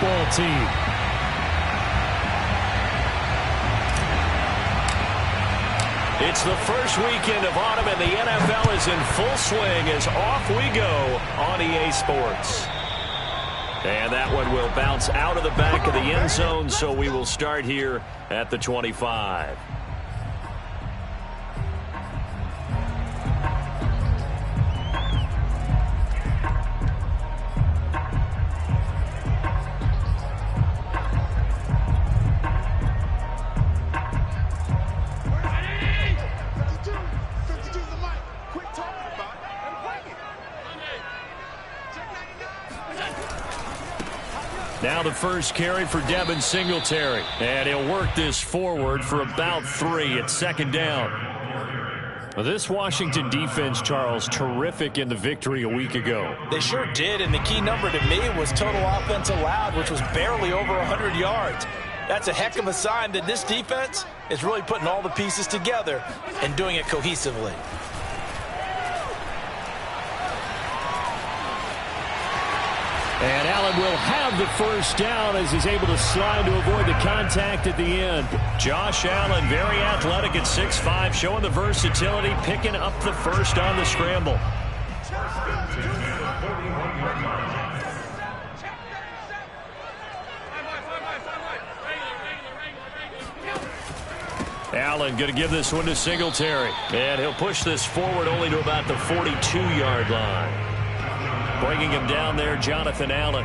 football team. It's the first weekend of autumn, and the NFL is in full swing as off we go on EA Sports. And that one will bounce out of the back of the end zone, so we will start here at the 25. Now the first carry for Devin Singletary. And he'll work this forward for about 3 at second down. Well, this Washington defense, Charles, terrific in the victory a week ago. They sure did, and the key number to me was total offense allowed, which was barely over 100 yards. That's a heck of a sign that this defense is really putting all the pieces together and doing it cohesively. And Allen will have the first down as he's able to slide to avoid the contact at the end. Josh Allen, very athletic at 6'5", showing the versatility, picking up the first on the scramble. Allen going to give this one to Singletary. And he'll push this forward only to about the 42-yard line. Bringing him down there, Jonathan Allen.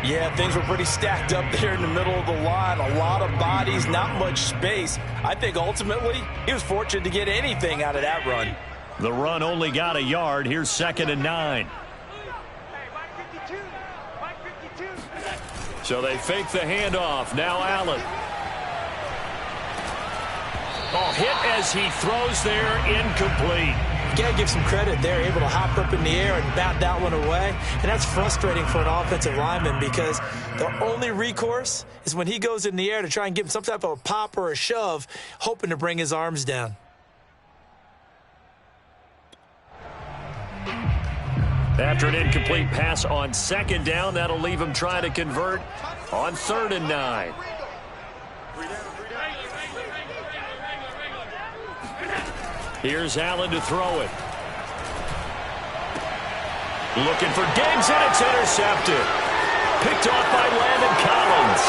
Yeah, things were pretty stacked up there in the middle of the line. A lot of bodies, not much space. I think ultimately he was fortunate to get anything out of that run. The run only got a yard. Here's 2nd and 9. So they fake the handoff. Now Allen. Oh, hit as he throws there, incomplete. You got to give some credit there, able to hop up in the air and bat that one away. And that's frustrating for an offensive lineman because the only recourse is when he goes in the air to try and give him some type of a pop or a shove, hoping to bring his arms down. After an incomplete pass on 2nd down, that'll leave him trying to convert on 3rd and 9. Here's Allen to throw it. Looking for Diggs, and it's intercepted. Picked off by Landon Collins.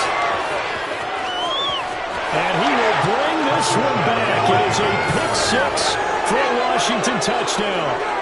And he will bring this one back. It is a pick-6 for a Washington touchdown.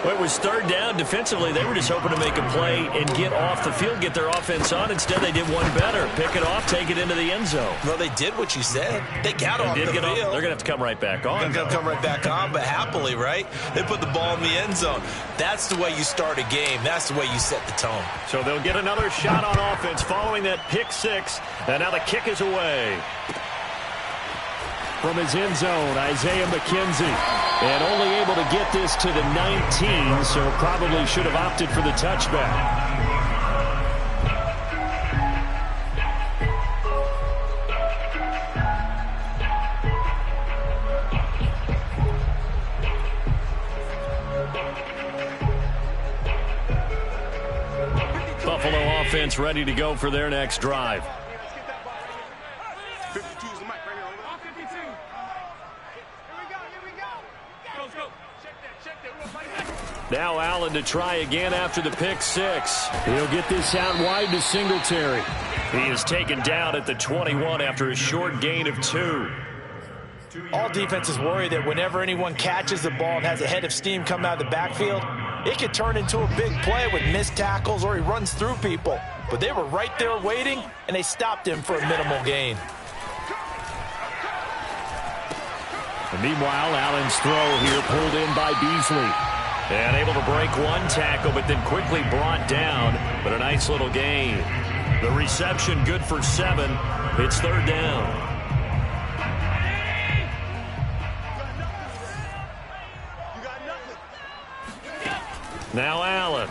Well, it was 3rd down. Defensively, they were just hoping to make a play and get off the field, get their offense on. Instead, they did one better. Pick it off, take it into the end zone. Well, they did what you said. They got off the field. They're going to have to come right back on. They're going to come right back on, but happily, right? They put the ball in the end zone. That's the way you start a game. That's the way you set the tone. So they'll get another shot on offense following that pick-6. And now the kick is away. From his end zone, Isaiah McKenzie. And only able to get this to the 19, so probably should have opted for the touchback. Buffalo offense ready to go for their next drive. Now Allen to try again after the pick-6. He'll get this out wide to Singletary. He is taken down at the 21 after a short gain of 2. All defenses worry that whenever anyone catches the ball and has a head of steam come out of the backfield, it could turn into a big play with missed tackles or he runs through people. But they were right there waiting, and they stopped him for a minimal gain. And meanwhile, Allen's throw here pulled in by Beasley. And able to break one tackle, but then quickly brought down. But a nice little gain. The reception good for 7. It's 3rd down. Now Allen.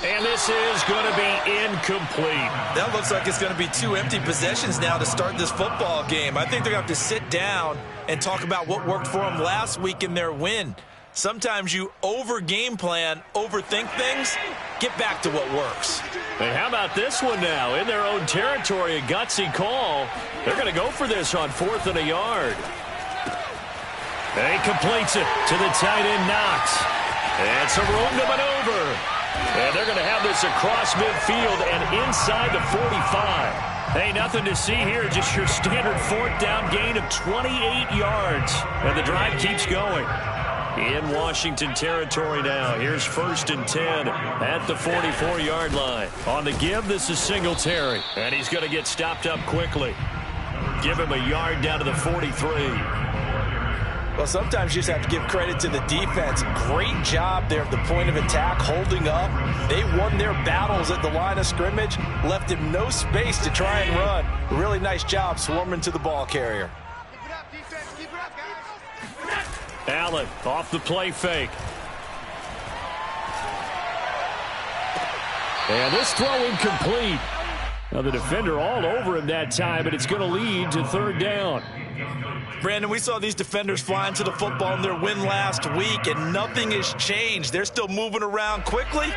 And this is going to be incomplete. That looks like it's going to be 2 empty possessions now to start this football game. I think they're going to have to sit down and talk about what worked for them last week in their win. Sometimes you over-game plan, overthink things. Get back to what works. And how about this one now? In their own territory, a gutsy call. They're going to go for this on 4th and a yard. And he completes it to the tight end, Knox. And some room to maneuver. And they're going to have this across midfield and inside the 45. Hey, nothing to see here, just your standard 4th down gain of 28 yards. And the drive keeps going. In Washington territory now. Here's 1st and 10 at the 44-yard line. On the give, this is Singletary. And he's going to get stopped up quickly. Give him a yard down to the 43. Well, sometimes you just have to give credit to the defense. Great job there at the point of attack, holding up. They won their battles at the line of scrimmage, left him no space to try and run. Really nice job swarming to the ball carrier. Keep it up, defense. Keep it up, guys. Allen off the play fake. And this throw incomplete. Now the defender all over him that time, but it's going to lead to 3rd down. Brandon, we saw these defenders flying to the football in their win last week, and nothing has changed. They're still moving around quickly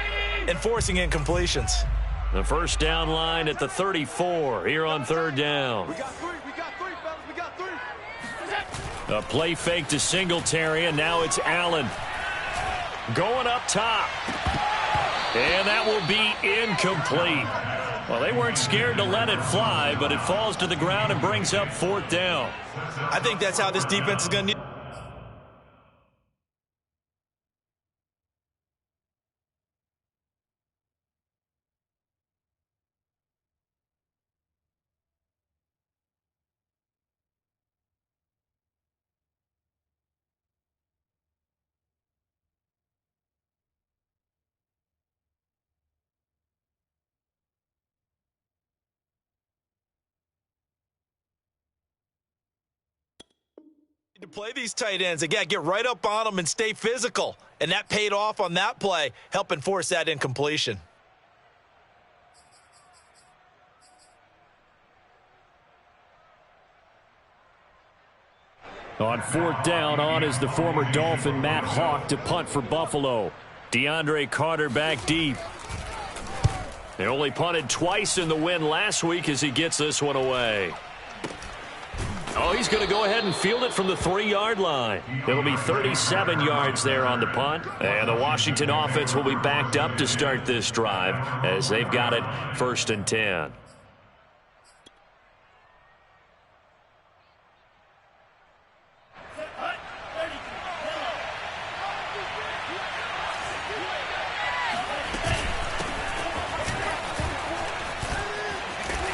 and forcing incompletions. The 1st down line at the 34 here on 3rd down. We got 3, fellas. We got 3. A play fake to Singletary, and now it's Allen. Going up top. And that will be incomplete. Well, they weren't scared to let it fly, but it falls to the ground and brings up 4th down. I think that's how this defense is going to need. To play these tight ends, again, get right up on them and stay physical. And that paid off on that play, helping force that incompletion. On 4th down, on is the former Dolphin Matt Hawk to punt for Buffalo. DeAndre Carter back deep. They only punted twice in the win last week as he gets this one away. Oh, he's going to go ahead and field it from the 3-yard line. It'll be 37 yards there on the punt. And the Washington offense will be backed up to start this drive as they've got it 1st and 10.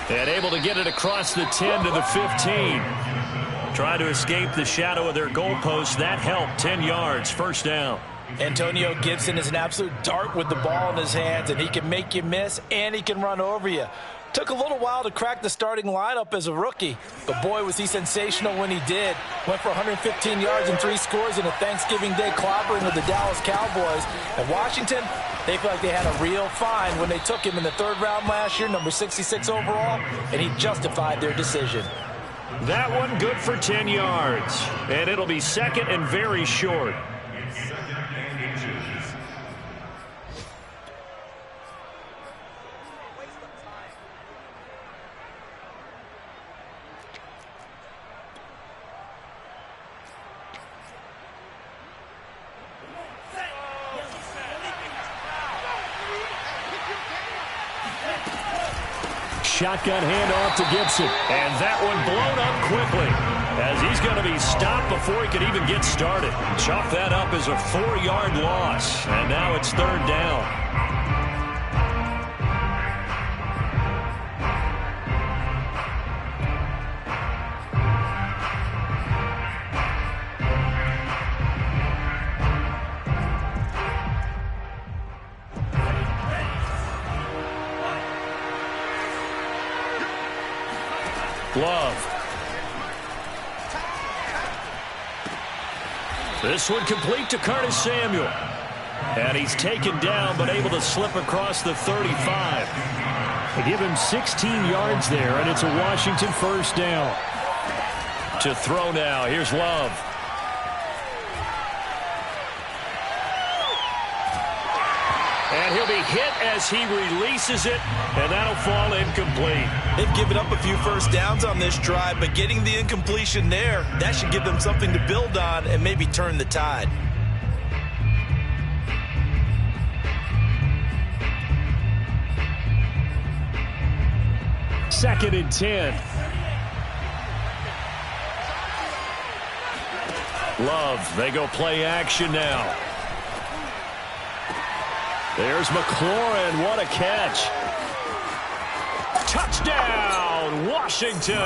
And able to get it across the 10 to the 15. Trying to escape the shadow of their goalpost. That helped. 10 yards. 1st down. Antonio Gibson is an absolute dart with the ball in his hands, and he can make you miss, and he can run over you. Took a little while to crack the starting lineup as a rookie, but boy, was he sensational when he did. Went for 115 yards and 3 scores in a Thanksgiving Day clobbering of the Dallas Cowboys. And Washington, they feel like they had a real find when they took him in the 3rd round last year, number 66 overall, and he justified their decision. That one good for 10 yards, and it'll be 2nd and very short. Shotgun handoff to Gibson. And that one blown up quickly as he's going to be stopped before he could even get started. Chalk that up as a 4-yard loss. And now it's 3rd down. Love. This one complete to Curtis Samuel. And he's taken down but able to slip across the 35. They give him 16 yards there, and it's a Washington 1st down. To throw now, here's Love. And he'll be hit as he releases it, and that'll fall incomplete. They've given up a few first downs on this drive, but getting the incompletion there, that should give them something to build on and maybe turn the tide. Second and 10. Love, they go play action now. There's McLaurin, what a catch. Touchdown, Washington.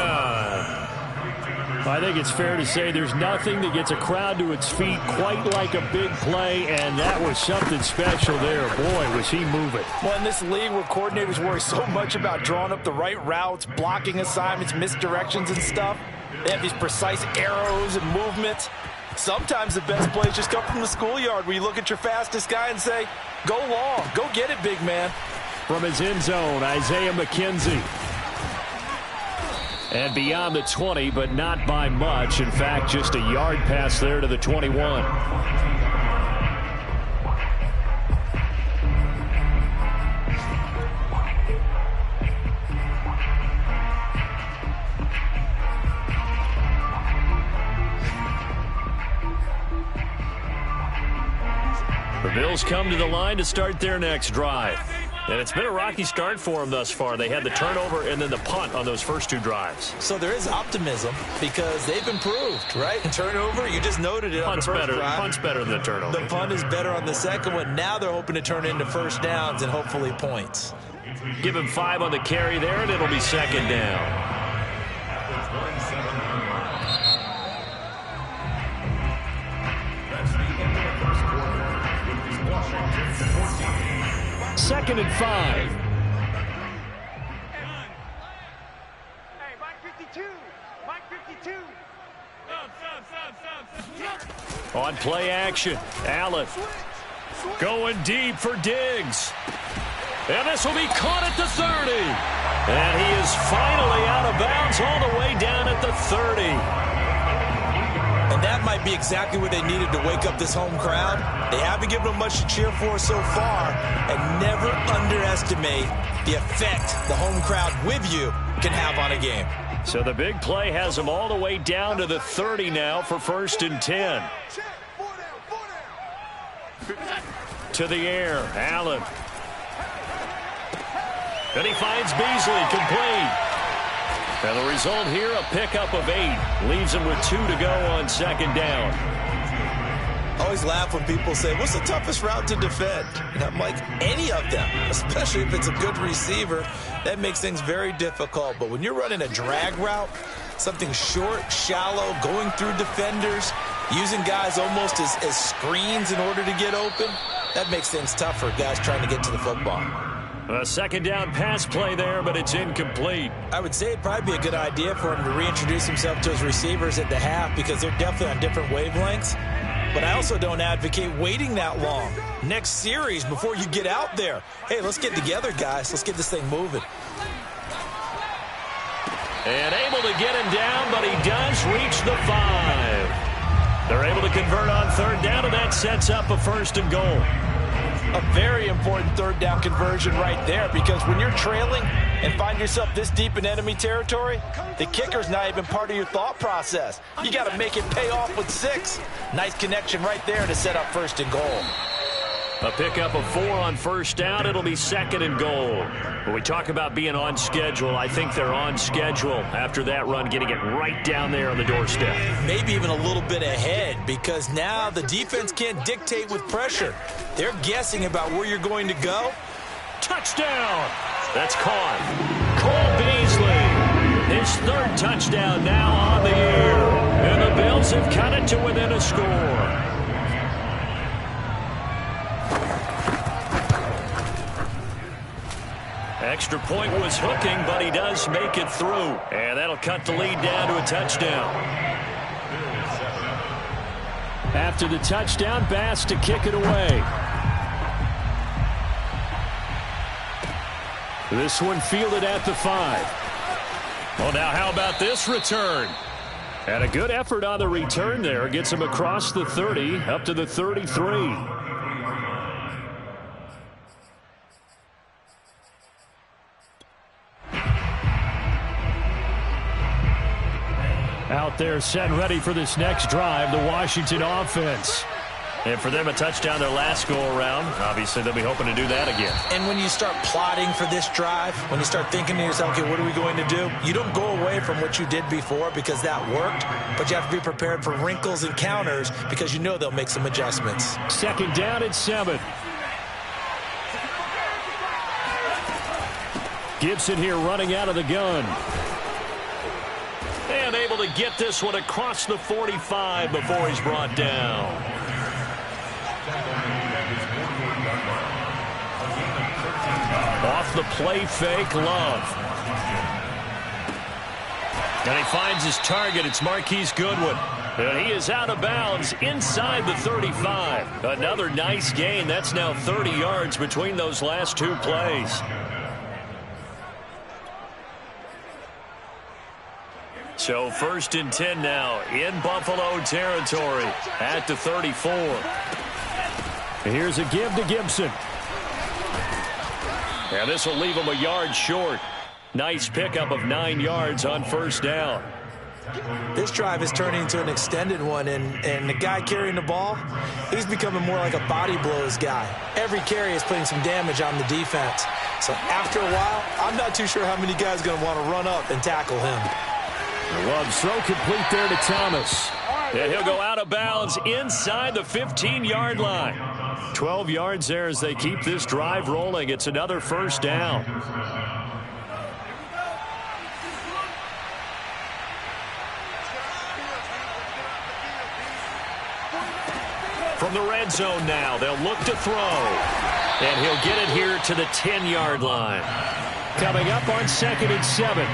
I think it's fair to say there's nothing that gets a crowd to its feet quite like a big play, and that was something special there. Boy, was he moving. Well, in this league where coordinators worry so much about drawing up the right routes, blocking assignments, misdirections and stuff, they have these precise arrows and movements. Sometimes the best plays just come from the schoolyard where you look at your fastest guy and say, go long, go get it, big man. From his end zone, Isaiah McKenzie. And beyond the 20, but not by much. In fact, just a yard pass there to the 21. The Bills come to the line to start their next drive. And it's been a rocky start for them thus far. They had the turnover and then the punt on those first two drives. So there is optimism because they've improved, right? Turnover, you just noted it on the first drive. Punt's better than the turnover. The punt is better on the second one. Now they're hoping to turn into first downs and hopefully points. Give him 5 on the carry there, and it'll be second down. Second and 5. Hey, Mike 52. Mike 52. On play action, Allen going deep for Diggs. And this will be caught at the 30. And he is finally out of bounds all the way down at the 30. And that might be exactly what they needed to wake up this home crowd. They haven't given them much to cheer for so far, and never underestimate the effect the home crowd with you can have on a game. So the big play has them all the way down to the 30 now for first and 10. To the air, Allen. And he finds Beasley, complete. And the result here, a pickup of 8. Leaves him with 2 to go on second down. I always laugh when people say, what's the toughest route to defend? And I'm like, any of them, especially if it's a good receiver. That makes things very difficult. But when you're running a drag route, something short, shallow, going through defenders, using guys almost as screens in order to get open, that makes things tough for guys trying to get to the football. A second down pass play there, but it's incomplete. I would say it'd probably be a good idea for him to reintroduce himself to his receivers at the half because they're definitely on different wavelengths. But I also don't advocate waiting that long. Next series before you get out there. Hey, let's get together, guys. Let's get this thing moving. And able to get him down, but he does reach the 5. They're able to convert on third down, and that sets up a first and goal. A very important third down conversion right there because when you're trailing and find yourself this deep in enemy territory, the kicker's not even part of your thought process. You got to make it pay off with 6. Nice connection right there to set up first and goal. A pickup of 4 on first down. It'll be second and goal. When we talk about being on schedule, I think they're on schedule after that run, getting it right down there on the doorstep. Maybe even a little bit ahead because now the defense can't dictate with pressure. They're guessing about where you're going to go. Touchdown! That's caught. Cole Beasley. His 3rd touchdown now on the air. And the Bills have cut it to within a score. Extra point was hooking, but he does make it through. And that'll cut the lead down to a touchdown. After the touchdown, Bass to kick it away. This one fielded at the 5. Well, now how about this return? And a good effort on the return there. Gets him across the 30, up to the 33. Out there set and ready for this next drive, the Washington offense. And for them, a touchdown their last go-around. Obviously, they'll be hoping to do that again. And when you start plotting for this drive, when you start thinking to yourself, okay, what are we going to do? You don't go away from what you did before because that worked, but you have to be prepared for wrinkles and counters because you know they'll make some adjustments. Second down at 7. Gibson here running out of the gun. And able to get this one across the 45 before he's brought down. Off the play fake, Love. And he finds his target. It's Marquise Goodwin. And he is out of bounds inside the 35. Another nice gain. That's now 30 yards between those last two plays. So 1st and 10 now in Buffalo territory at the 34. Here's a give to Gibson. And this will leave him a yard short. Nice pickup of 9 yards on 1st down. This drive is turning into an extended one, and the guy carrying the ball, he's becoming more like a body blows guy. Every carry is putting some damage on the defense. So after a while, I'm not too sure how many guys are going to want to run up and tackle him. Love's throw complete there to Thomas. And he'll go out of bounds inside the 15-yard line. 12 yards there as they keep this drive rolling. It's another 1st down. From the red zone now, they'll look to throw. And he'll get it here to the 10-yard line. Coming up on 2nd and 7.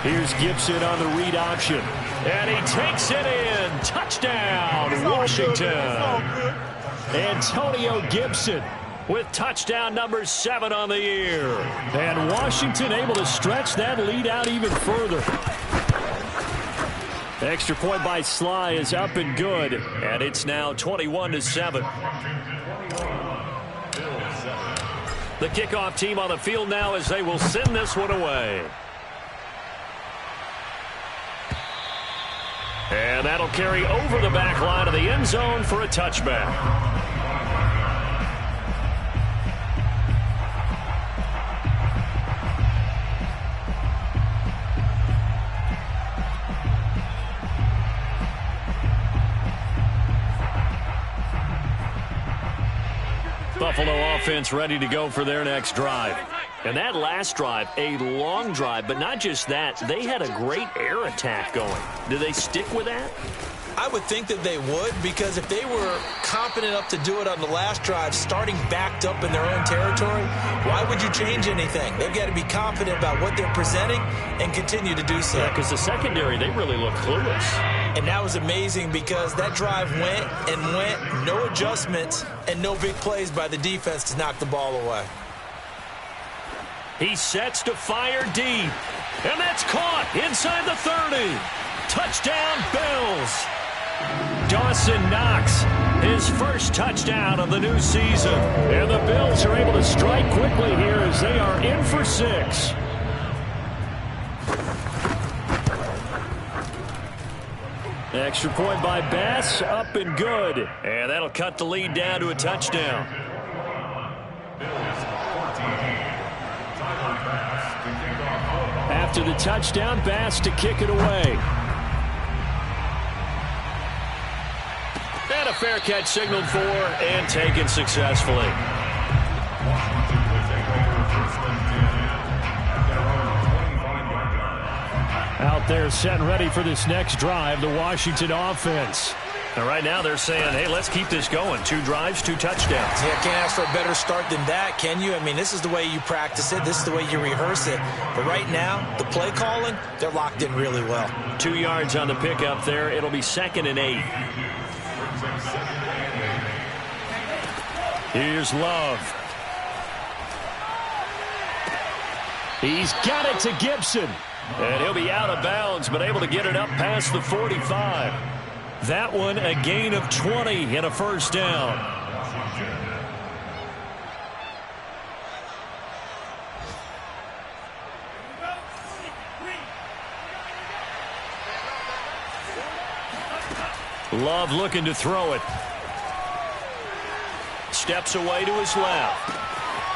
Here's Gibson on the read option. And he takes it in. Touchdown, Washington. Antonio Gibson with touchdown number 7 on the year. And Washington able to stretch that lead out even further. Extra point by Sly is up and good. And it's now 21-7. The kickoff team on the field now as they will send this one away. And that'll carry over the back line of the end zone for a touchback. Buffalo offense ready to go for their next drive. And that last drive, a long drive, but not just that, they had a great air attack going. Do they stick with that? I would think that they would, because if they were confident enough to do it on the last drive, starting backed up in their own territory, why would you change anything? They've got to be confident about what they're presenting and continue to do so. Yeah, because the secondary, they really look clueless. And that was amazing because that drive went and went, no adjustments, and no big plays by the defense to knock the ball away. He sets to fire deep. And that's caught inside the 30. Touchdown, Bills. Dawson Knox, his first touchdown of the new season. And the Bills are able to strike quickly here as they are in for 6. Extra point by Bass, up and good. And that'll cut the lead down to a touchdown. After the touchdown, Bass to kick it away. And a fair catch signaled for and taken successfully. Out there set and ready for this next drive, the Washington offense. And right now they're saying, hey, let's keep this going. 2 drives, 2 touchdowns. Yeah, can't ask for a better start than that, can you? I mean, this is the way you practice it. This is the way you rehearse it. But right now, the play calling, they're locked in really well. 2 yards on the pickup there. It'll be 2nd and 8. Here's Love. He's got it to Gibson. And he'll be out of bounds, but able to get it up past the 45. That one a gain of 20 and a 1st down. Love looking to throw it. Steps away to his left.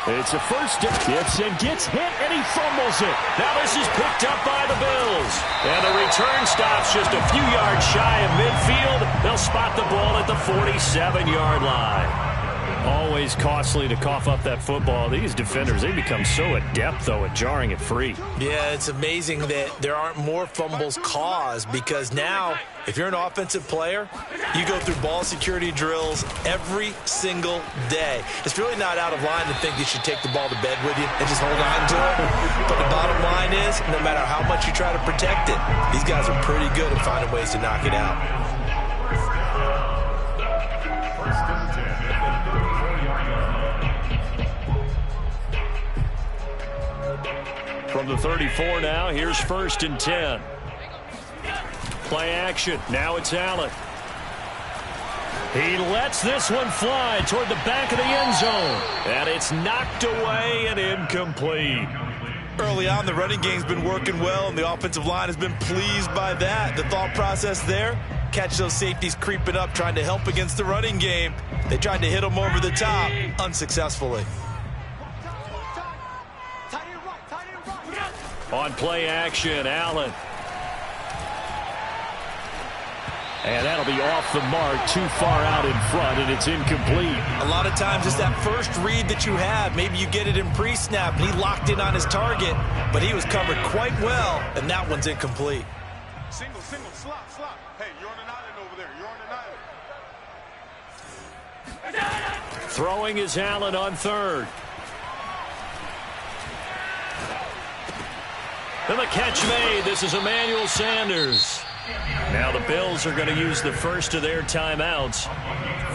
It's a first down. Gibson gets hit, and he fumbles it. Now this is picked up by the Bills. And the return stops just a few yards shy of midfield. They'll spot the ball at the 47-yard line. Always costly to cough up that football. These defenders, they become so adept, though, at jarring it free. Yeah, it's amazing that there aren't more fumbles caused, because now, if you're an offensive player, you go through ball security drills every single day. It's really not out of line to think you should take the ball to bed with you and just hold on to it. But the bottom line is, no matter how much you try to protect it, these guys are pretty good at finding ways to knock it out. From the 34 now, here's 1st and 10. Play action. Now it's Allen. He lets this one fly toward the back of the end zone. And it's knocked away and incomplete. Early on, the running game's been working well, and the offensive line has been pleased by that. The thought process there, catch those safeties creeping up, trying to help against the running game. They tried to hit them over the top, unsuccessfully. On play action, Allen. And that'll be off the mark, too far out in front, and it's incomplete. A lot of times it's that first read that you have. Maybe you get it in pre-snap, and he locked in on his target, but he was covered quite well, and that one's incomplete. Single, slot. Hey, you're on an island over there. You're on an island. Throwing is Allen on 3rd. And the catch made. This is Emmanuel Sanders. Now the Bills are going to use the first of their timeouts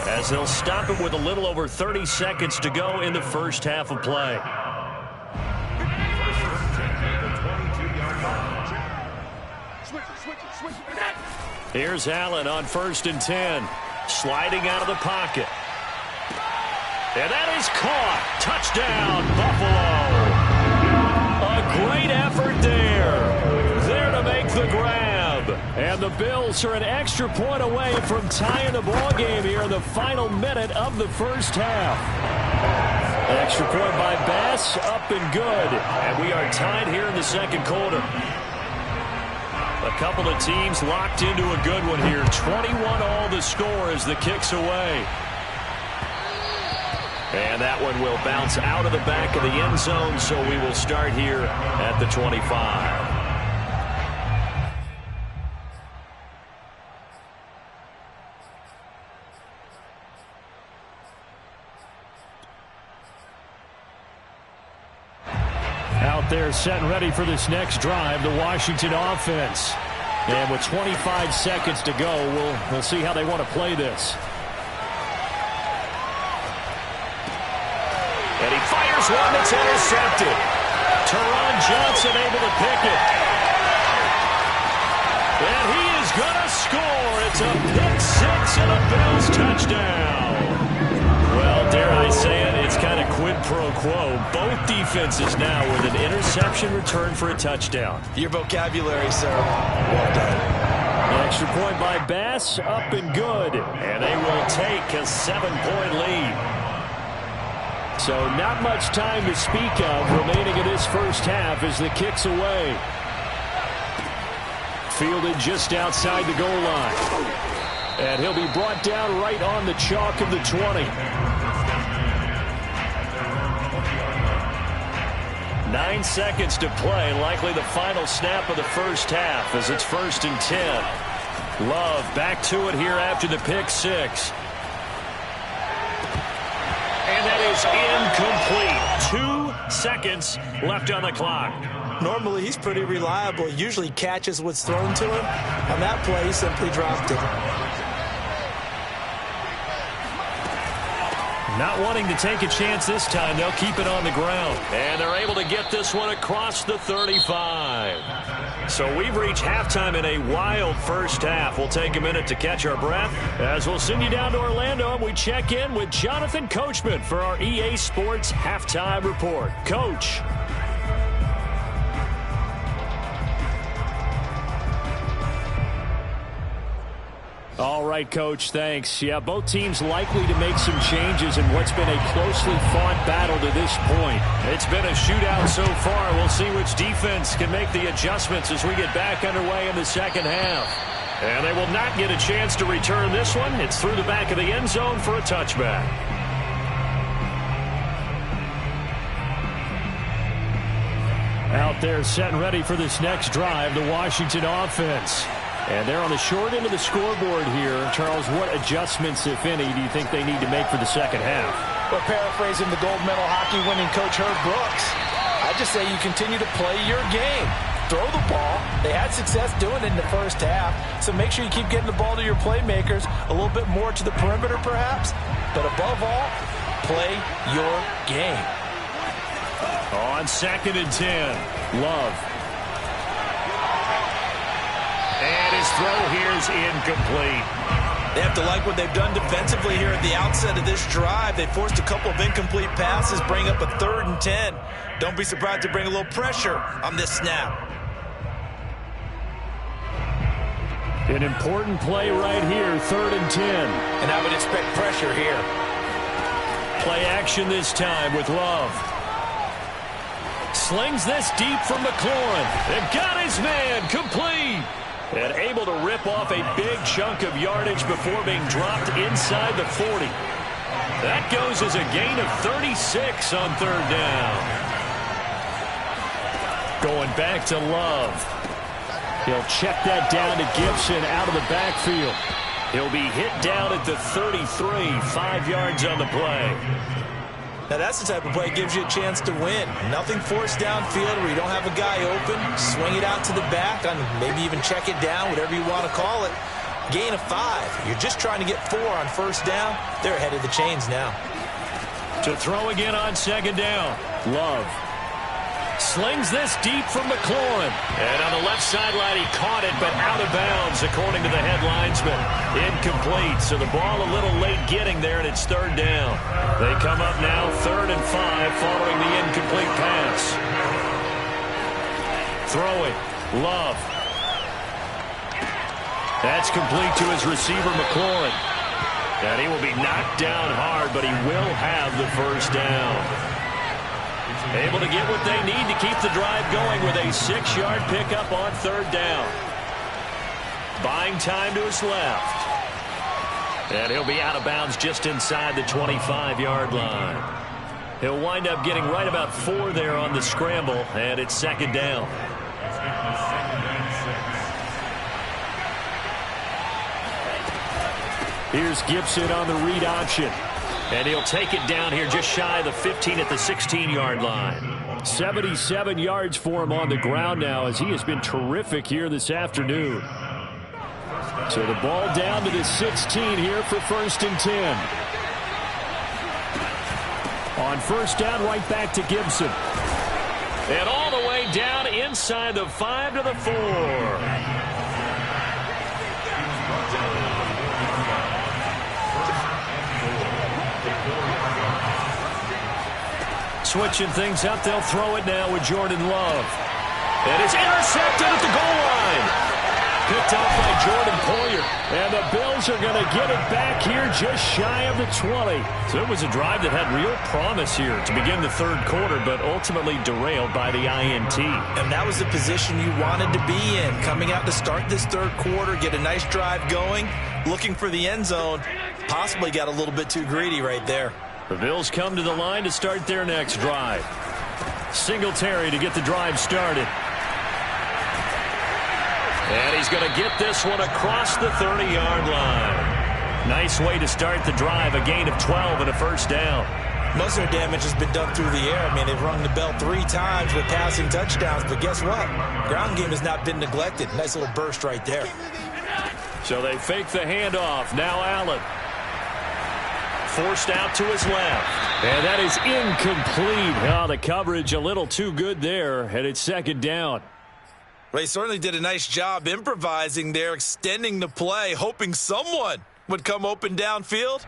as they'll stop it with a little over 30 seconds to go in the first half of play. Here's Allen on 1st and 10. Sliding out of the pocket. And that is caught. Touchdown, Buffalo. A great effort there to make the grab. And the Bills are an extra point away from tying the ball game here in the final minute of the first half. An extra point by Bass, up and good. And we are tied here in the second quarter. A couple of teams locked into a good one here. 21-all the score as the kick's away. And that one will bounce out of the back of the end zone, so we will start here at the 25. Out there set and ready for this next drive, the Washington offense. And with 25 seconds to go, we'll see how they want to play this. And he fires one that's intercepted. Teron Johnson able to pick it. And he is going to score. It's a pick six and a Bills touchdown. Well, dare I say it, it's kind of quid pro quo. Both defenses now with an interception return for a touchdown. Your vocabulary, sir. Well done. An extra point by Bass, up and good. And they will take a 7-point lead. So not much time to speak of remaining in this first half as the kick's away. Fielded just outside the goal line. And he'll be brought down right on the chalk of the 20. 9 seconds to play, likely the final snap of the first half as it's 1st and 10. Love back to it here after the pick six. And that is incomplete. 2 seconds left on the clock. Normally, he's pretty reliable. He usually catches what's thrown to him. On that play, he simply dropped it. Not wanting to take a chance this time, they'll keep it on the ground. And they're able to get this one across the 35. So we've reached halftime in a wild first half. We'll take a minute to catch our breath as we'll send you down to Orlando and we check in with Jonathan Coachman for our EA Sports Halftime Report. Coach. All right, Coach, thanks. Yeah, both teams likely to make some changes in what's been a closely fought battle to this point. It's been a shootout so far. We'll see which defense can make the adjustments as we get back underway in the second half. And they will not get a chance to return this one. It's through the back of the end zone for a touchback. Out there set and ready for this next drive, the Washington offense. And they're on the short end of the scoreboard here. Charles, what adjustments, if any, do you think they need to make for the second half? Well, paraphrasing the gold medal hockey winning coach Herb Brooks, I just say you continue to play your game. Throw the ball. They had success doing it in the first half, so make sure you keep getting the ball to your playmakers, a little bit more to the perimeter perhaps, but above all, play your game. On 2nd and 10, Love. And his throw here is incomplete. They have to like what they've done defensively here at the outset of this drive. They forced a couple of incomplete passes, bring up a 3rd and 10. Don't be surprised to bring a little pressure on this snap. An important play right here, 3rd and 10. And I would expect pressure here. Play action this time with Love. Slings this deep from McLaurin. And got his man complete. And able to rip off a big chunk of yardage before being dropped inside the 40. That goes as a gain of 36 on 3rd down. Going back to Love. He'll check that down to Gibson out of the backfield. He'll be hit down at the 33, 5 yards on the play. Now, that's the type of play that gives you a chance to win. Nothing forced downfield where you don't have a guy open. Swing it out to the back, on maybe even check it down, whatever you want to call it. Gain of 5. You're just trying to get 4 on 1st down. They're ahead of the chains now. To throw again on 2nd down. Love. Slings this deep from McLaurin. And on the left sideline, he caught it, but out of bounds, according to the head linesman. Incomplete, so the ball a little late getting there, and it's 3rd down. They come up now 3rd and 5 following the incomplete pass. Throwing. Love. That's complete to his receiver, McLaurin. And he will be knocked down hard, but he will have the 1st down. Able to get what they need to keep the drive going with a 6-yard pickup on 3rd down. Buying time to his left. And he'll be out of bounds just inside the 25-yard line. He'll wind up getting right about 4 there on the scramble, and it's 2nd down. Here's Gibson on the read option. And he'll take it down here just shy of the 15 at the 16-yard line. 77 yards for him on the ground now as he has been terrific here this afternoon. So the ball down to the 16 here for 1st and 10. On 1st down, right back to Gibson. And all the way down inside the 5 to the 4. Switching things up, they'll throw it now with Jordan Love. And it's intercepted at the goal line. Picked off by Jordan Poyer. And the Bills are going to get it back here just shy of the 20. So it was a drive that had real promise here to begin the 3rd quarter, but ultimately derailed by the INT. And that was the position you wanted to be in. Coming out to start this 3rd quarter, get a nice drive going, looking for the end zone. Possibly got a little bit too greedy right there. The Bills come to the line to start their next drive. Singletary to get the drive started. And he's going to get this one across the 30-yard line. Nice way to start the drive, a gain of 12 and a 1st down. Most of their damage has been done through the air. I mean, they've rung the bell 3 times with passing touchdowns, but guess what? Ground game has not been neglected. Nice little burst right there. So they fake the handoff. Now Allen. Forced out to his left. And that is incomplete. Oh, the coverage a little too good there, and it's 2nd down. Well, he certainly did a nice job improvising there, extending the play, hoping someone would come open downfield,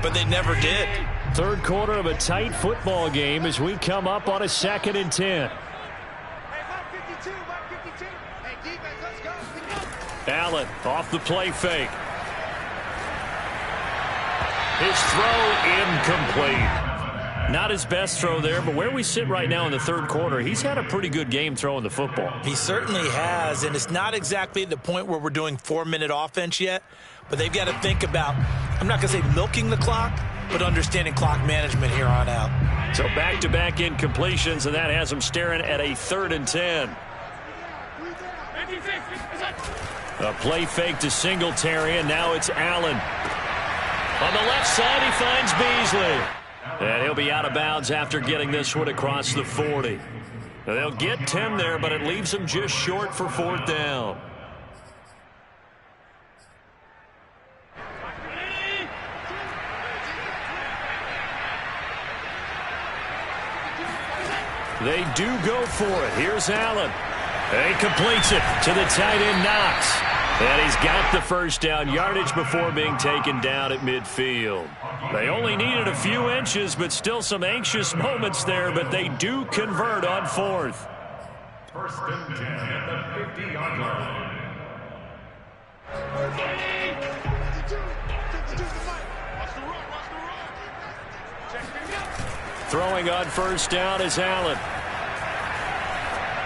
but they never did. 3rd quarter of a tight football game as we come up on a 2nd and 10. Hey, defense, let's go. Allen off the play fake. His throw incomplete. Not his best throw there, but where we sit right now in the third quarter, he's had a pretty good game throwing the football. He certainly has, and it's not exactly the point where we're doing 4-minute offense yet, but they've got to think about, I'm not going to say milking the clock, but understanding clock management here on out. So back-to-back incompletions, and that has him staring at a 3rd and 10. A play fake to Singletary, and now it's Allen. On the left side, he finds Beasley. And he'll be out of bounds after getting this one across the 40. Now they'll get 10 there, but it leaves them just short for 4th down. They do go for it. Here's Allen. And he completes it to the tight end, Knox. And he's got the first down yardage before being taken down at midfield. They only needed a few inches, but still some anxious moments there, but they do convert on 4th. 1st and 10 at the 50-yard line. Throwing on 1st down is Allen.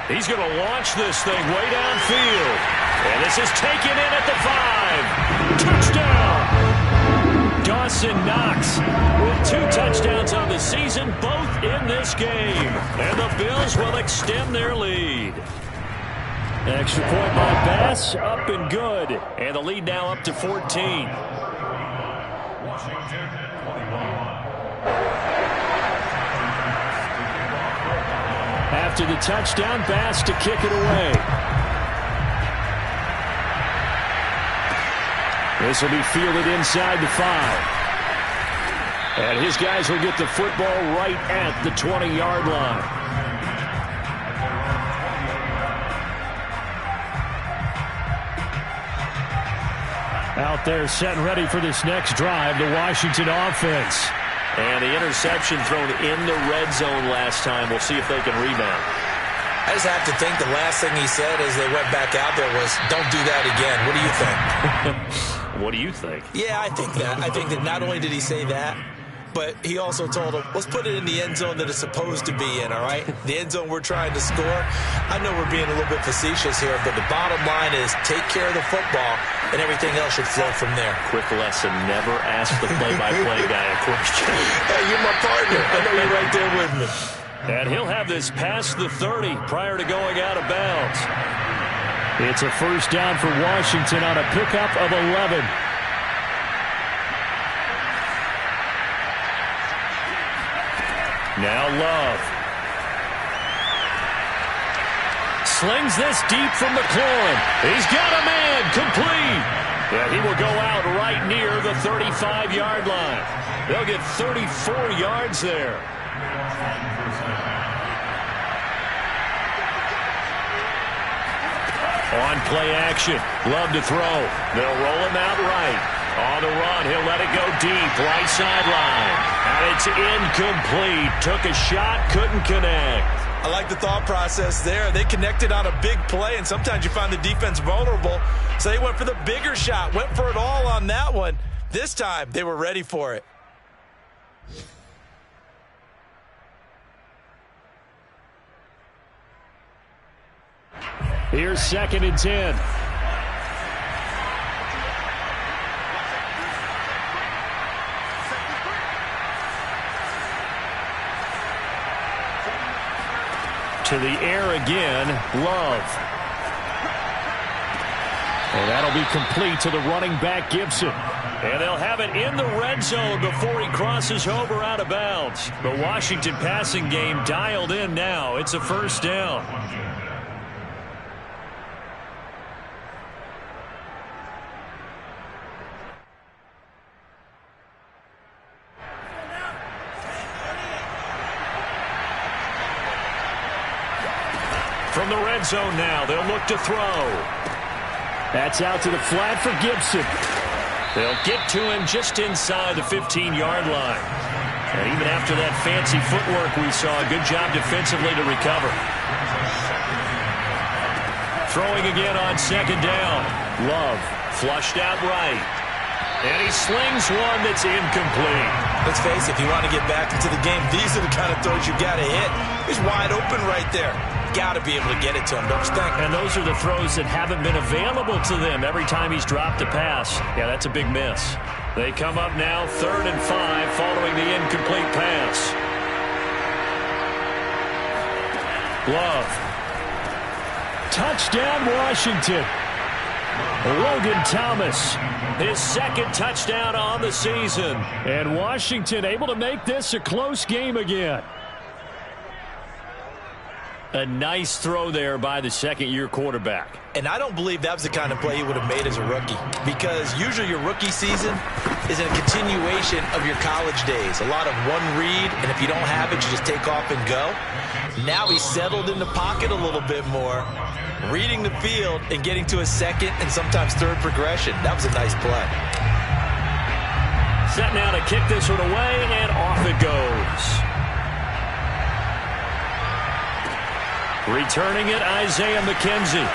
He's going to launch this thing way downfield. And this is taken in at the 5. Touchdown! Dawson Knox with 2 touchdowns on the season, both in this game. And the Bills will extend their lead. Extra point by Bass, up and good. And the lead now up to 14. Washington 21. After the touchdown, Bass to kick it away. This will be fielded inside the 5. And his guys will get the football right at the 20-yard line. Out there set and ready for this next drive, the Washington offense. And the interception thrown in the red zone last time. We'll see if they can rebound. I just have to think the last thing he said as they went back out there was, don't do that again. What do you think? What do you think? Yeah, I think that. I think that not only did he say that, but he also told him, let's put it in the end zone that it's supposed to be in, all right? The end zone we're trying to score. I know we're being a little bit facetious here, but the bottom line is take care of the football, and everything else should flow from there. Quick lesson, never ask the play-by-play guy a question. Hey, you're my partner. I know you're right there with me. And he'll have this past the 30 prior to going out of bounds. It's a 1st down for Washington on a pickup of 11. Now Love. Slings this deep from McLaurin. He's got a man complete. And he will go out right near the 35-yard line. They'll get 34 yards there. On play action. Love to throw. They'll roll him out right. On the run, he'll let it go deep, right sideline. And it's incomplete. Took a shot, couldn't connect. I like the thought process there. They connected on a big play, and sometimes you find the defense vulnerable. So they went for the bigger shot, went for it all on that one. This time, they were ready for it. Here's 2nd and 10. To the air again, Love. And that'll be complete to the running back, Gibson. And they'll have it in the red zone before he crosses over out of bounds. The Washington passing game dialed in now. It's a 1st down. From the red zone now, they'll look to throw. That's out to the flat for Gibson. They'll get to him just inside the 15-yard line. And even after that fancy footwork we saw, a good job defensively to recover. Throwing again on 2nd down. Love flushed out right. And he slings one that's incomplete. Let's face it, if you want to get back into the game, these are the kind of throws you got to hit. He's wide open right there. Got to be able to get it to him, don't you think? And those are the throws that haven't been available to them every time he's dropped a pass. Yeah, that's a big miss. They come up now 3rd and 5 following the incomplete pass. Love. Touchdown, Washington. Logan Thomas, his 2nd touchdown on the season. And Washington able to make this a close game again. A nice throw there by the second-year quarterback. And I don't believe that was the kind of play he would have made as a rookie, because usually your rookie season is a continuation of your college days. A lot of one read, and if you don't have it, you just take off and go. Now he's settled in the pocket a little bit more, reading the field and getting to a second and sometimes third progression. That was a nice play. Set now to kick this one away, and off it goes. Returning it, Isaiah McKenzie.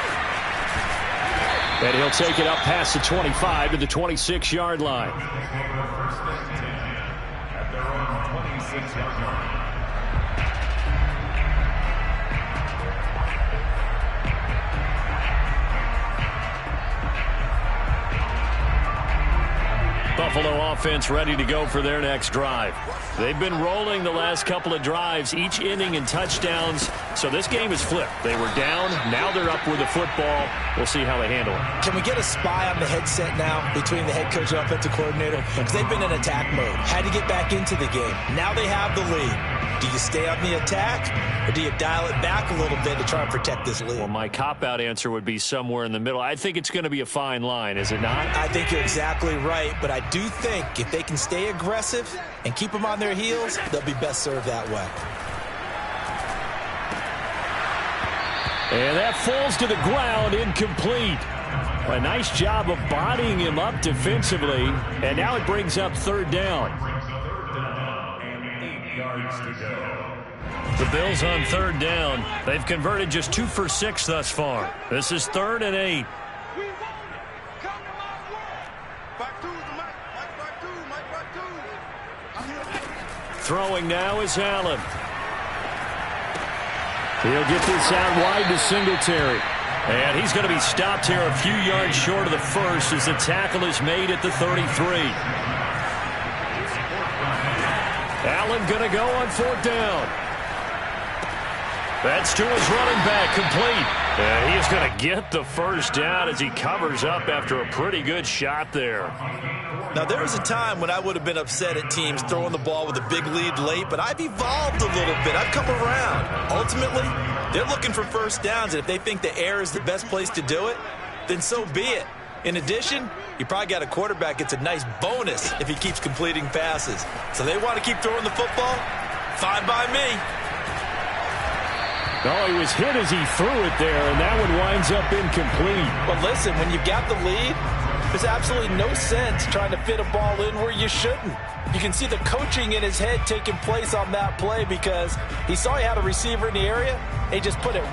And he'll take it up past the 25 to the 26-yard line. At their own 26-yard line. Buffalo offense ready to go for their next drive. They've been rolling the last couple of drives, each inning in touchdowns, so this game is flipped. They were down, now they're up with the football. We'll see how they handle it. Can we get a spy on the headset now between the head coach and offensive coordinator? Because they've been in attack mode. Had to get back into the game. Now they have the lead. Do you stay on the attack, or do you dial it back a little bit to try and protect this lead? Well, my cop-out answer would be somewhere in the middle. I think it's going to be a fine line, is it not? I think you're exactly right, but I do think if they can stay aggressive and keep them on their heels, they'll be best served that way. And that falls to the ground, incomplete. A nice job of bodying him up defensively, and now it brings up 3rd down. And 8 yards to go. The Bills on 3rd down. They've converted just 2 for 6 thus far. This is 3rd and 8. We won. Come to my world. Back to the Mike. Back to. Throwing now is Allen. He'll get this out wide to Singletary. And he's going to be stopped here a few yards short of the first as the tackle is made at the 33. Allen going to go on 4th down. That's to his running back, complete. And he is going to get the first down as he covers up after a pretty good shot there. Now, there was a time when I would have been upset at teams throwing the ball with a big lead late, but I've evolved a little bit. I've come around. Ultimately, they're looking for first downs, and if they think the air is the best place to do it, then so be it. In addition, you probably got a quarterback gets a nice bonus if he keeps completing passes. So they want to keep throwing the football? Fine by me. No, he was hit as he threw it there, and that one winds up incomplete. But listen, when you've got the lead, there's absolutely no sense trying to fit a ball in where you shouldn't. You can see the coaching in his head taking place on that play because he saw he had a receiver in the area, and he just put it.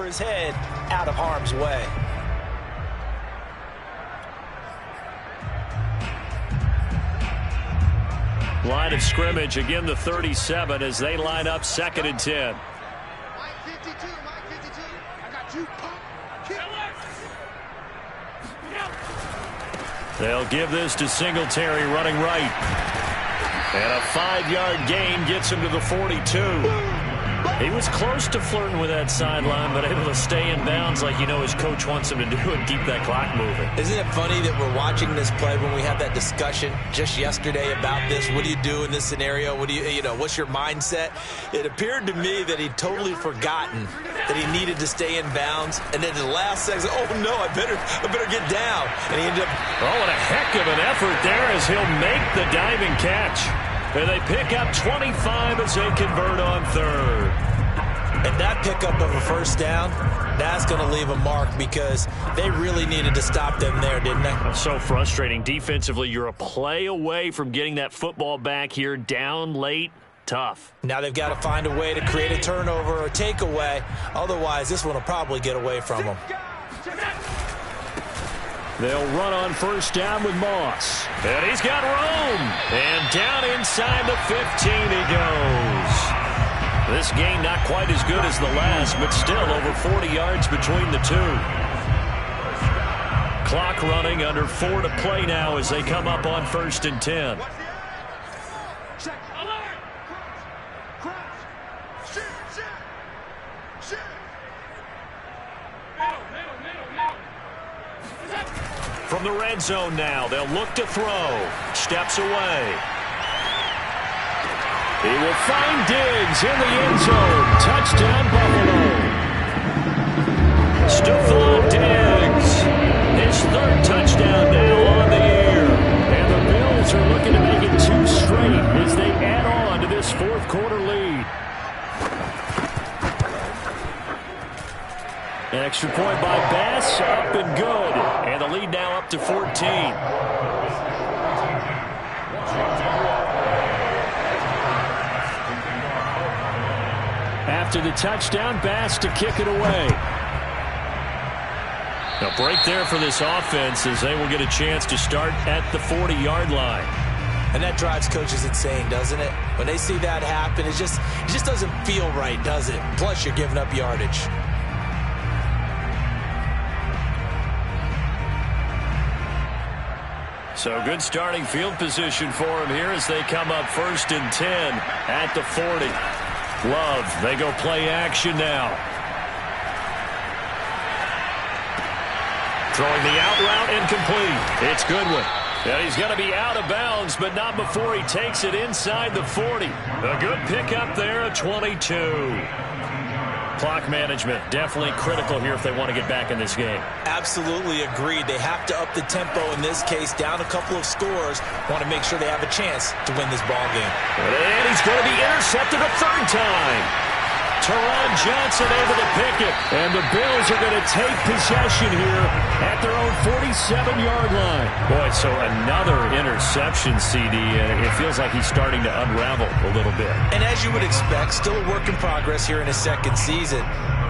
over his head out of harm's way. Line of scrimmage, again the 37 as they line up 2nd and 10. Mike 52, Mike 52. I got you. They'll give this to Singletary running right. And a 5-yard gain gets him to the 42. He was close to flirting with that sideline, but able to stay in bounds like his coach wants him to do and keep that clock moving. Isn't it funny that we're watching this play when we had that discussion just yesterday about this? What do you do in this scenario? What do what's your mindset? It appeared to me that he'd totally forgotten that he needed to stay in bounds, and then in the last second, oh no, I better get down. And he ended up. Oh, what a heck of an effort there as he'll make the diving catch. And they pick up 25 as they convert on 3rd. And that pickup of a first down, that's going to leave a mark because they really needed to stop them there, didn't they? So frustrating. Defensively, you're a play away from getting that football back here, down late. Tough. Now they've got to find a way to create a turnover or takeaway. Otherwise, this one will probably get away from them. They'll run on first down with Moss. And he's got room. And down inside the 15 he goes. This gain not quite as good as the last, but still over 40 yards between the two. Clock running, under 4 to play now as they come up on 1st and 10. From the red zone now, they'll look to throw. Steps away. He will find Diggs in the end zone. Touchdown, Buffalo. Stephon Diggs. His 3rd touchdown now on the year. And the Bills are looking to make it 2 straight as they add on to this 4th quarter lead. An extra point by Bass, up and good. And the lead now up to 14. After the touchdown, Bass to kick it away. A break there for this offense as they will get a chance to start at the 40-yard line. And that drives coaches insane, doesn't it? When they see that happen, it just doesn't feel right, does it? Plus, you're giving up yardage. So good starting field position for him here as they come up 1st and 10 at the 40. Love, they go play action now. Throwing the out route incomplete. It's Goodwin. And he's going to be out of bounds, but not before he takes it inside the 40. A good pickup there at 22. Clock management, definitely critical here if they want to get back in this game. Absolutely agreed. They have to up the tempo in this case, down a couple of scores. Want to make sure they have a chance to win this ball game. And he's going to be intercepted a 3rd time. Teron Johnson able to pick it. And the Bills are going to take possession here at their own 47-yard line. Boy, so another interception, CD, and it feels like he's starting to unravel a little bit. And as you would expect, still a work in progress here in his 2nd season.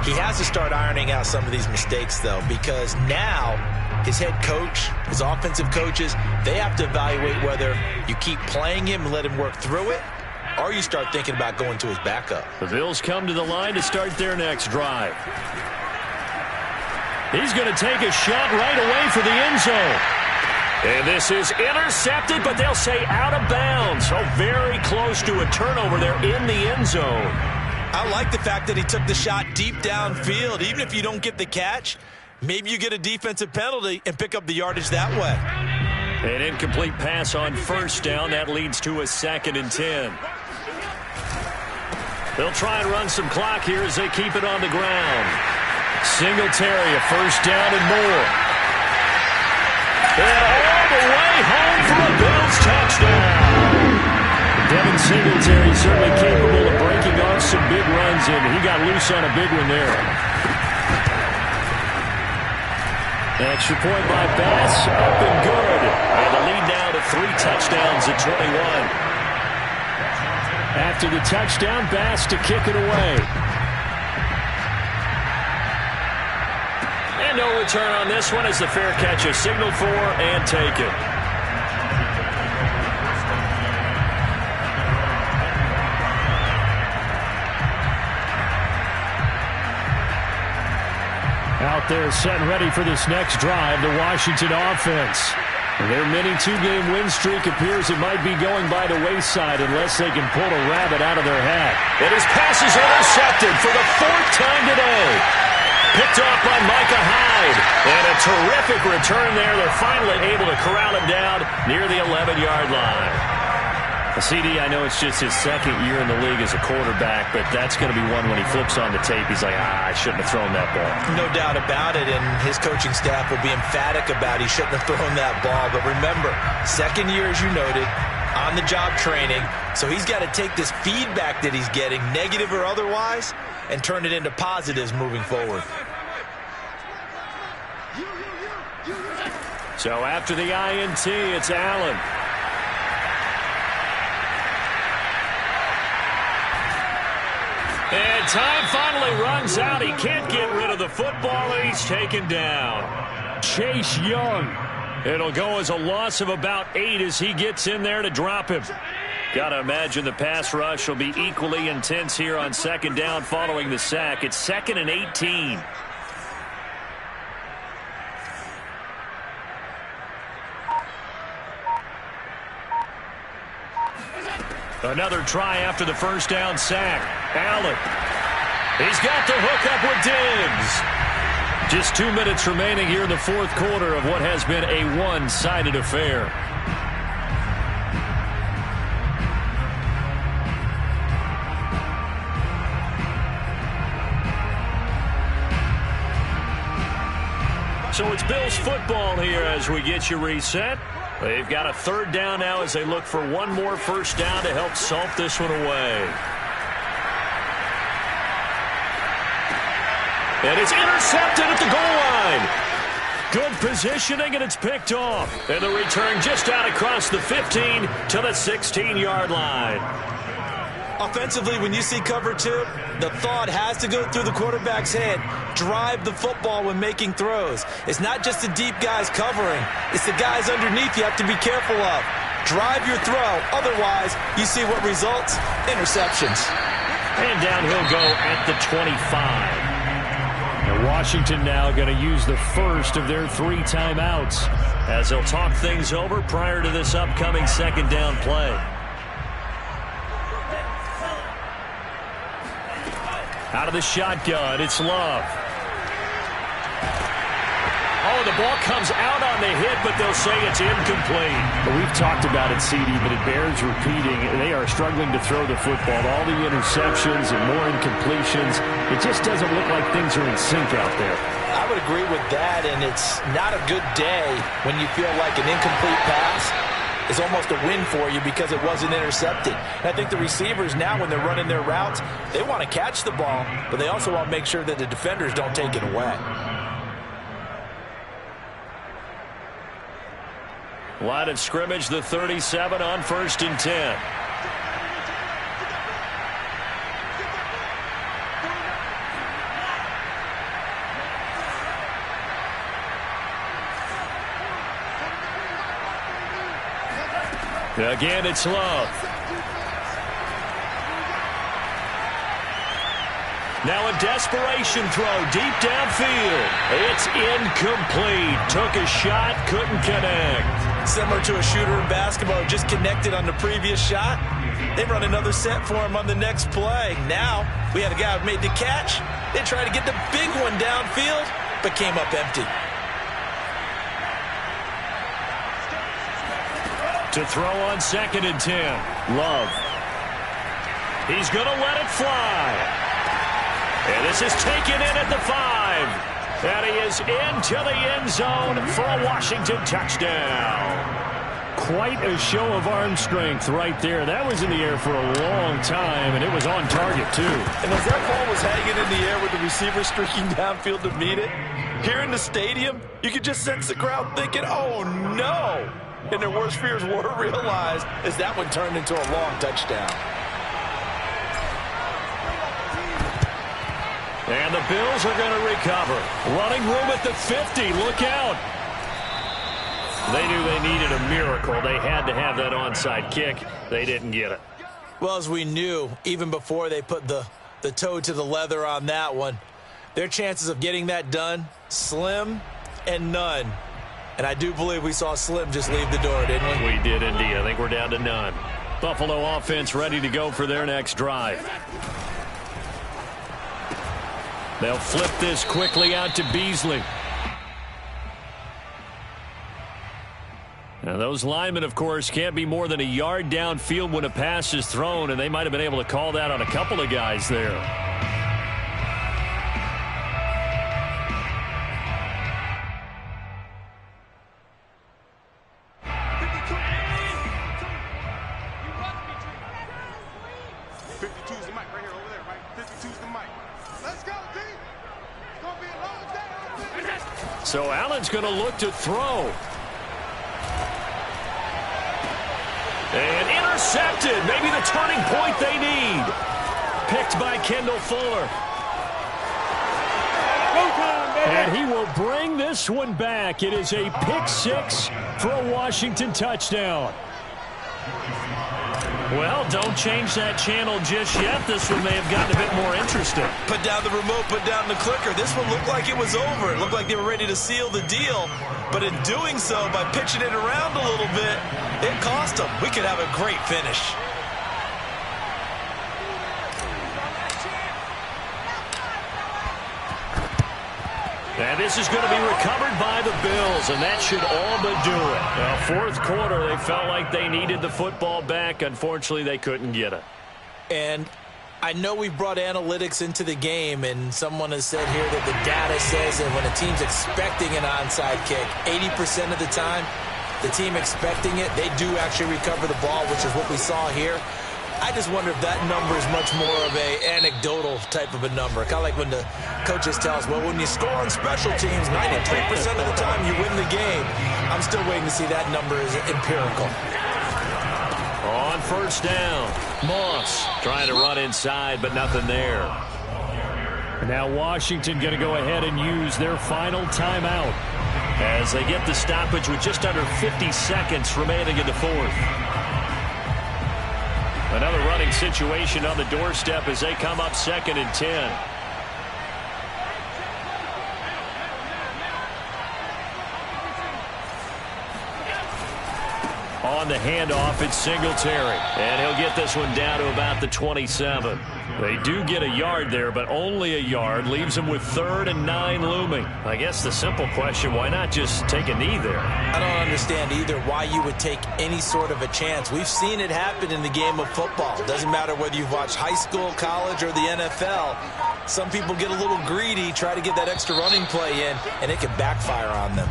He has to start ironing out some of these mistakes, though, because now his head coach, his offensive coaches, they have to evaluate whether you keep playing him and let him work through it, or you start thinking about going to his backup. The Bills come to the line to start their next drive. He's going to take a shot right away for the end zone. And this is intercepted, but they'll say out of bounds. So very close to a turnover there in the end zone. I like the fact that he took the shot deep downfield. Even if you don't get the catch, maybe you get a defensive penalty and pick up the yardage that way. An incomplete pass on first down. That leads to a 2nd and 10. They'll try and run some clock here as they keep it on the ground. Singletary, a first down and more. And all the way home for a Bills touchdown. Devin Singletary certainly capable of breaking off some big runs, and he got loose on a big one there. An extra point by Bass, up and good. And the lead now to 3 touchdowns at 21. After the touchdown, Bass to kick it away. And no return on this one as the fair catch is signaled for and taken. Out there set and ready for this next drive, the Washington offense. Their mini two-game win streak appears it might be going by the wayside unless they can pull a rabbit out of their hat. And his pass is intercepted for the 4th time today. Picked off by Micah Hyde. And a terrific return there. They're finally able to corral him down near the 11-yard line. CD, I know it's just his 2nd year in the league as a quarterback, but that's going to be one when he flips on the tape. He's like, I shouldn't have thrown that ball. No doubt about it, and his coaching staff will be emphatic about he shouldn't have thrown that ball. But remember, 2nd year, as you noted, on-the-job training, so he's got to take this feedback that he's getting, negative or otherwise, and turn it into positives moving forward. So after the INT, it's Allen. And time finally runs out. He can't get rid of the football, and he's taken down. Chase Young. It'll go as a loss of about 8 as he gets in there to drop him. Got to imagine the pass rush will be equally intense here on 2nd down following the sack. It's 2nd and 18. Another try after the 1st down sack. Allen. He's got the hook up with Diggs. Just 2 minutes remaining here in the 4th quarter of what has been a one-sided affair. So it's Bills football here as we get you reset. They've got a 3rd down now as they look for one more 1st down to help salt this one away. And it's intercepted at the goal line. Good positioning, and it's picked off. And the return just out across the 15 to the 16-yard line. Offensively, when you see cover 2, the thought has to go through the quarterback's head. Drive the football when making throws. It's not just the deep guys covering. It's the guys underneath you have to be careful of. Drive your throw. Otherwise, you see what results? Interceptions. And down he'll go at the 25. And Washington now going to use the first of their 3 timeouts as they'll talk things over prior to this upcoming 2nd down play. Out of the shotgun, it's Love. Oh, the ball comes out on the hit, but they'll say it's incomplete. We've talked about it, CD, but it bears repeating. They are struggling to throw the football. All the interceptions and more incompletions. It just doesn't look like things are in sync out there. I would agree with that, and it's not a good day when you feel like an incomplete pass is almost a win for you because it wasn't intercepted. And I think the receivers now, when they're running their routes, they want to catch the ball, but they also want to make sure that the defenders don't take it away. Line of scrimmage, the 37 on 1st and 10. Again, it's Love. Now a desperation throw deep downfield. It's incomplete. Took a shot, couldn't connect. Similar to a shooter in basketball, just connected on the previous shot. They run another set for him on the next play. Now we had a guy who made the catch. They tried to get the big one downfield, but came up empty. To throw on 2nd and 10. Love. He's going to let it fly. And this is taken in at the 5. And he is into the end zone for a Washington touchdown. Quite a show of arm strength right there. That was in the air for a long time, and it was on target, too. And as that ball was hanging in the air with the receiver streaking downfield to meet it, here in the stadium, you could just sense the crowd thinking, oh, no. And their worst fears were realized as that one turned into a long touchdown. And the Bills are going to recover. Running room at the 50. Look out. They knew they needed a miracle. They had to have that onside kick. They didn't get it. Well, as we knew, even before they put the toe to the leather on that one, their chances of getting that done, slim and none. And I do believe we saw Slim just leave the door, didn't we? We did indeed. I think we're down to none. Buffalo offense ready to go for their next drive. They'll flip this quickly out to Beasley. Now, those linemen, of course, can't be more than a yard downfield when a pass is thrown, and they might have been able to call that on a couple of guys there. So Allen's going to look to throw. And intercepted. Maybe the turning point they need. Picked by Kendall Fuller. And he will bring this one back. It is a pick six for a Washington touchdown. Well, don't change that channel just yet. This one may have gotten a bit more interesting. Put down the remote, put down the clicker. This one looked like it was over. It looked like they were ready to seal the deal. But in doing so, by pitching it around a little bit, it cost them. We could have a great finish. And this is going to be recovered by the Bills, and that should all but do it. Now, fourth quarter, they felt like they needed the football back. Unfortunately, they couldn't get it. And I know we brought analytics into the game, and someone has said here that the data says that when a team's expecting an onside kick, 80% of the time, the team expecting it, they do actually recover the ball, which is what we saw here. I just wonder if that number is much more of a anecdotal type of a number. Kind of like when the coaches tell us, well, when you score on special teams, 93% of the time you win the game. I'm still waiting to see that number is empirical. On first down, Moss trying to run inside, but nothing there. Now Washington going to go ahead and use their final timeout as they get the stoppage with just under 50 seconds remaining in the fourth. Another running situation on the doorstep as they come up 2nd and 10. On the handoff, it's Singletary. And he'll get this one down to about the 27. They do get a yard there, but only a yard. Leaves them with 3rd and 9 looming. I guess the simple question, why not just take a knee there? I don't understand either why you would take any sort of a chance. We've seen it happen in the game of football. It doesn't matter whether you've watched high school, college, or the NFL. Some people get a little greedy, try to get that extra running play in, and it can backfire on them.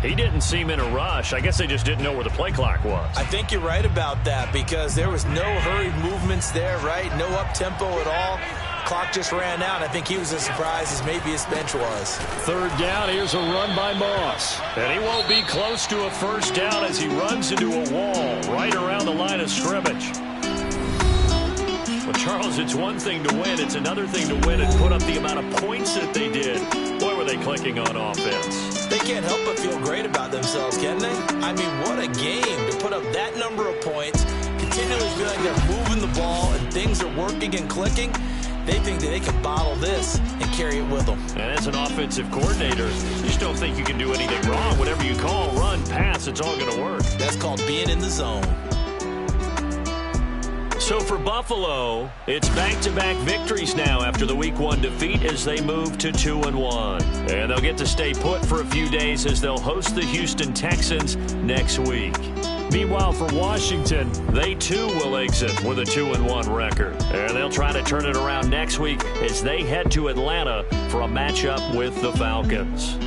He didn't seem in a rush. I guess they just didn't know where the play clock was. I think you're right about that because there was no hurried movements there, right? No up-tempo at all. Clock just ran out. I think he was as surprised as maybe his bench was. 3rd down. Here's a run by Moss. And he won't be close to a first down as he runs into a wall right around the line of scrimmage. Well, Charles, it's one thing to win. It's another thing to win and put up the amount of points that they did. Boy, were they clicking on offense. They can't help but feel great about themselves, can they? I mean, what a game to put up that number of points, continually feeling they're moving the ball and things are working and clicking. They think that they can bottle this and carry it with them. And as an offensive coordinator, you just don't think you can do anything wrong. Whatever you call, run, pass, it's all going to work. That's called being in the zone. So for Buffalo, it's back-to-back victories now after the Week 1 defeat as they move to 2-1. And they'll get to stay put for a few days as they'll host the Houston Texans next week. Meanwhile, for Washington, they too will exit with a 2-1 record. And they'll try to turn it around next week as they head to Atlanta for a matchup with the Falcons.